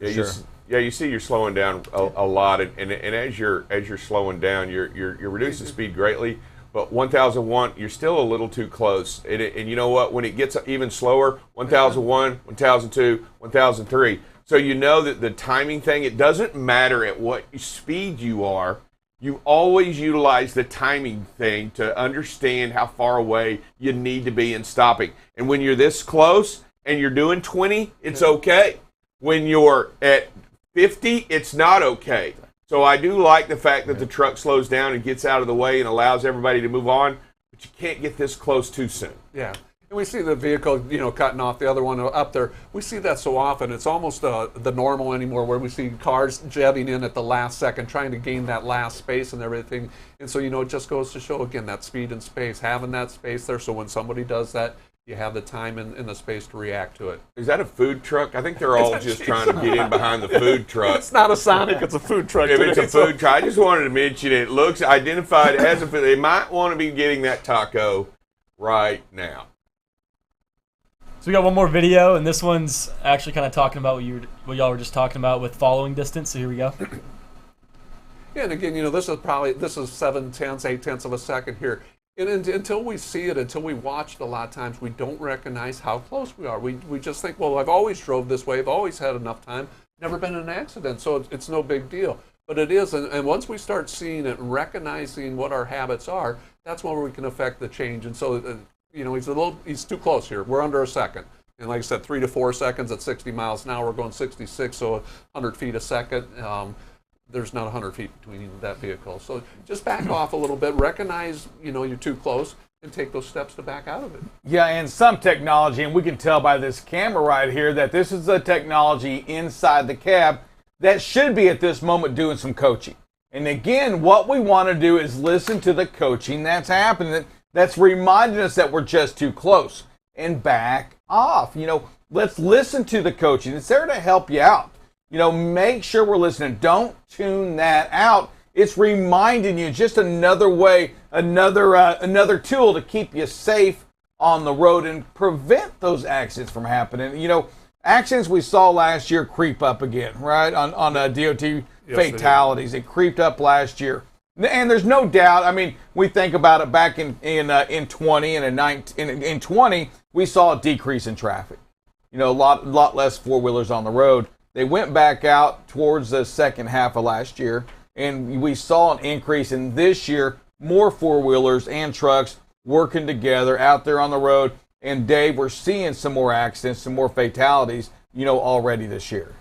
Yeah, you see you're slowing down a lot, and as you're slowing down, you're reducing speed greatly. But 1001, you're still a little too close. And you know what? When it gets even slower, 1001, 1002, 1003. So you know that the timing thing, it doesn't matter at what speed you are. You always utilize the timing thing to understand how far away you need to be in stopping. And when you're this close and you're doing 20, it's okay. When you're at 50, it's not okay. So I do like the fact that the truck slows down and gets out of the way and allows everybody to move on, but you can't get this close too soon. Yeah. And we see the vehicle, cutting off the other one up there. We see that so often. It's almost the normal anymore, where we see cars jetting in at the last second, trying to gain that last space and everything. And so, it just goes to show, again, that speed and space, having that space there, so when somebody does that, you have the time and the space to react to it. Is that a food truck? I think they're all just trying to get in behind the food truck. It's not a Sonic, it's a food truck. If it's a food truck, I just wanted to mention it. It looks identified as a food. They might want to be getting that taco right now. So we got one more video, and this one's actually kind of talking about what y'all were just talking about with following distance. So here we go. Yeah, and again, this is 7/10, 8/10 of a second here. And until we see it, until we watch it a lot of times, we don't recognize how close we are. We just think, well, I've always drove this way. I've always had enough time. Never been in an accident, so it's no big deal. But it is, and once we start seeing it and recognizing what our habits are, that's when we can affect the change. And so, he's too close here. We're under a second. And like I said, 3 to 4 seconds at 60 miles an hour. We're going 66, so 100 feet a second. There's not 100 feet between that vehicle. So just back off a little bit, recognize, you're too close, and take those steps to back out of it. Yeah, and some technology, and we can tell by this camera right here that this is a technology inside the cab that should be at this moment doing some coaching. And again, what we want to do is listen to the coaching that's happening, that's reminding us that we're just too close, and back off. Let's listen to the coaching. It's there to help you out. Make sure we're listening. Don't tune that out. It's reminding you just another way, another tool to keep you safe on the road and prevent those accidents from happening. Accidents we saw last year creep up again, right? On DOT fatalities. It creeped up last year. And there's no doubt, we think about it back in 20 and in 20, we saw a decrease in traffic. A lot less four-wheelers on the road. They went back out towards the second half of last year, and we saw an increase in this year, more four-wheelers and trucks working together out there on the road. And Dave, we're seeing some more accidents, some more fatalities, already this year.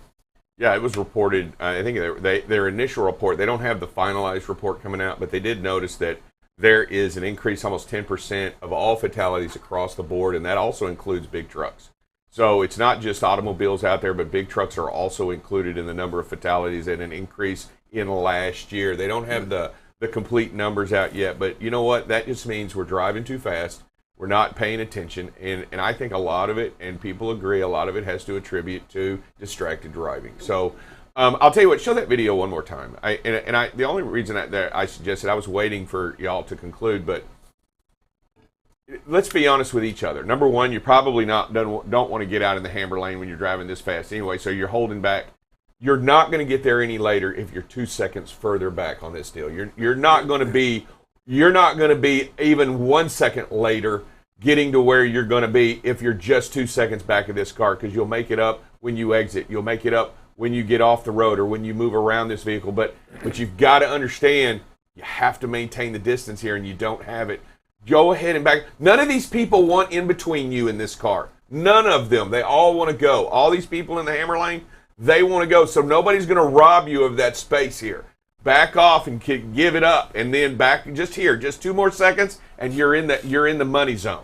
Yeah, it was reported, I think their initial report, they don't have the finalized report coming out, but they did notice that there is an increase, almost 10% of all fatalities across the board, and that also includes big trucks. So it's not just automobiles out there, but big trucks are also included in the number of fatalities, and an increase in last year. They don't have the complete numbers out yet, but you know what? That just means we're driving too fast. We're not paying attention, and I think a lot of it, and people agree, a lot of it has to attribute to distracted driving. So I'll tell you what, show that video one more time. The only reason that I suggested, I was waiting for y'all to conclude, but let's be honest with each other. Number one, you probably don't want to get out in the hammer lane when you're driving this fast anyway, so you're holding back. You're not going to get there any later if you're 2 seconds further back on this deal. You're not going to be even 1 second later getting to where you're going to be if you're just 2 seconds back of this car, because you'll make it up when you exit. You'll make it up when you get off the road or when you move around this vehicle. But you've got to understand, you have to maintain the distance here, and you don't have it. Go ahead and back. None of these people want in between you in this car. None of them. They all want to go. All these people in the hammer lane, they want to go. So nobody's going to rob you of that space here. Back off and give it up, and then back just here, just 2 more seconds, and you're in the money zone.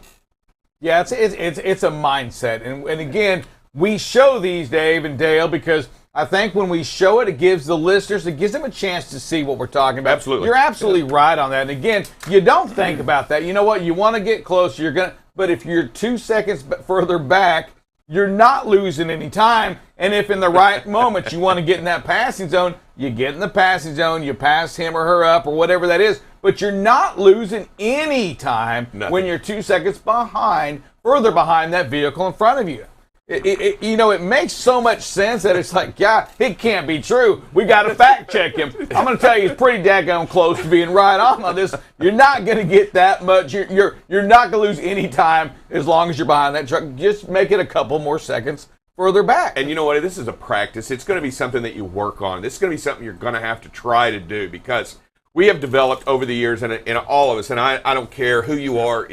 Yeah, it's a mindset, and again, we show these, Dave and Dale, because I think when we show it, it gives the listeners, it gives them a chance to see what we're talking about. Absolutely. You're absolutely right on that. And again, you don't think about that. You know what? You want to get closer. But if you're 2 seconds further back, you're not losing any time. And if in the right moment you want to get in that passing zone, you get in the passing zone, you pass him or her up or whatever that is. But you're not losing any time when you're 2 seconds further behind that vehicle in front of you. It makes so much sense that it's like, yeah, it can't be true. We got to fact check him. I'm going to tell you, he's pretty daggone close to being right on this. You're not going to get that much. You're not going to lose any time as long as you're behind that truck. Just make it a couple more seconds further back. And you know what? This is a practice. It's going to be something that you work on. This is going to be something you're going to have to try to do, because we have developed over the years, and all of us, and I don't care who you are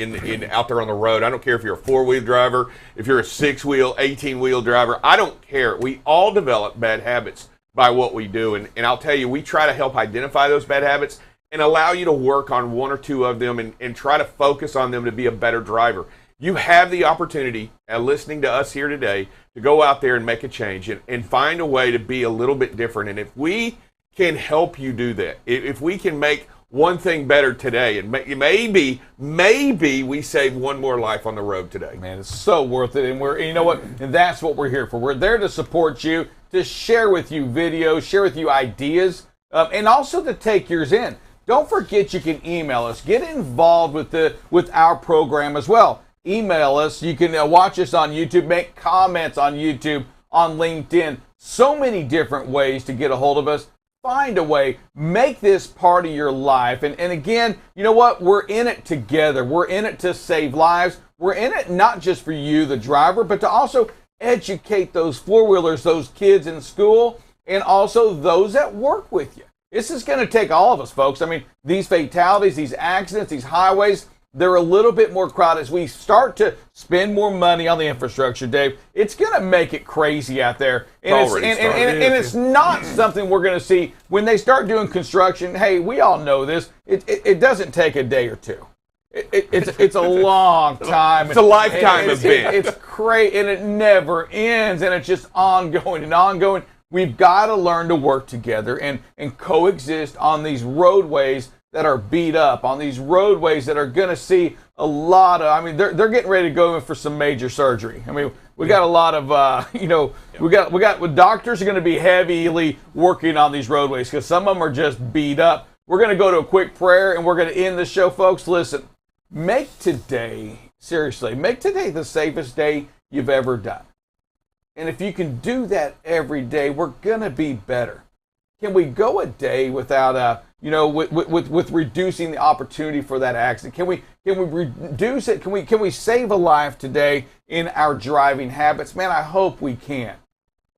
out there on the road. I don't care if you're a 4-wheel driver, if you're a 6-wheel, 18-wheel driver. I don't care. We all develop bad habits by what we do. And I'll tell you, we try to help identify those bad habits and allow you to work on 1 or 2 of them and try to focus on them to be a better driver. You have the opportunity, listening to us here today, to go out there and make a change and find a way to be a little bit different. And if we can help you do that, if we can make one thing better today, and maybe we save 1 more life on the road today. Man, it's so worth it. And you know what? And that's what we're here for. We're there to support you, to share with you videos, share with you ideas, and also to take yours in. Don't forget, you can email us. Get involved with our program as well. Email us. You can watch us on YouTube, make comments on YouTube, on LinkedIn. So many different ways to get a hold of us. Find a way. Make this part of your life. And again, you know what? We're in it together. We're in it to save lives. We're in it not just for you, the driver, but to also educate those 4-wheelers, those kids in school, and also those that work with you. This is going to take all of us, folks. I mean, these fatalities, these accidents, these highways, they're a little bit more crowded. As we start to spend more money on the infrastructure, Dave, it's going to make it crazy out there. And it's not something we're going to see when they start doing construction. Hey, we all know this. It doesn't take a day or 2. It's a long time. It's a lifetime event. It's crazy, and it never ends, and it's just ongoing and ongoing. We've got to learn to work together and coexist on these roadways that are beat up, on these roadways that are going to see a lot of, I mean, they're getting ready to go in for some major surgery. I mean, we got a lot of, we got doctors are going to be heavily working on these roadways because some of them are just beat up. We're going to go to a quick prayer and we're going to end the show, folks. Listen, make today the safest day you've ever done. And if you can do that every day, we're going to be better. Can we go a day without with reducing the opportunity for that accident? Can we reduce it? Can we save a life today in our driving habits? Man, I hope we can.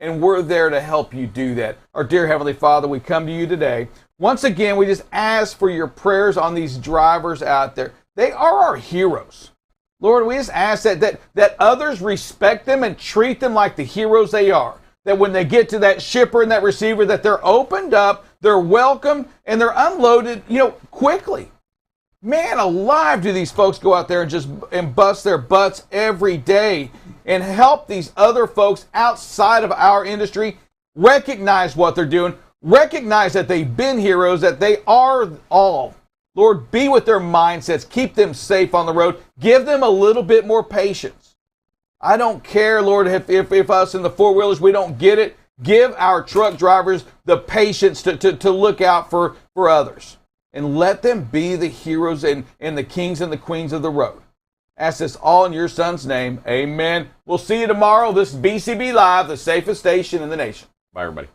And we're there to help you do that. Our dear Heavenly Father, we come to you today. Once again, we just ask for your prayers on these drivers out there. They are our heroes. Lord, we just ask that others respect them and treat them like the heroes they are. That when they get to that shipper and that receiver, that they're opened up, they're welcomed, and they're unloaded, quickly. Man alive, do these folks go out there and bust their butts every day and help these other folks outside of our industry recognize what they're doing, recognize that they've been heroes, that they are all. Lord, be with their mindsets, keep them safe on the road, give them a little bit more patience. I don't care, Lord, if us in the 4-wheelers, we don't get it. Give our truck drivers the patience to look out for others. And let them be the heroes and the kings and the queens of the road. Ask this all in your son's name. Amen. We'll see you tomorrow. This is BCB Live, the safest station in the nation. Bye, everybody.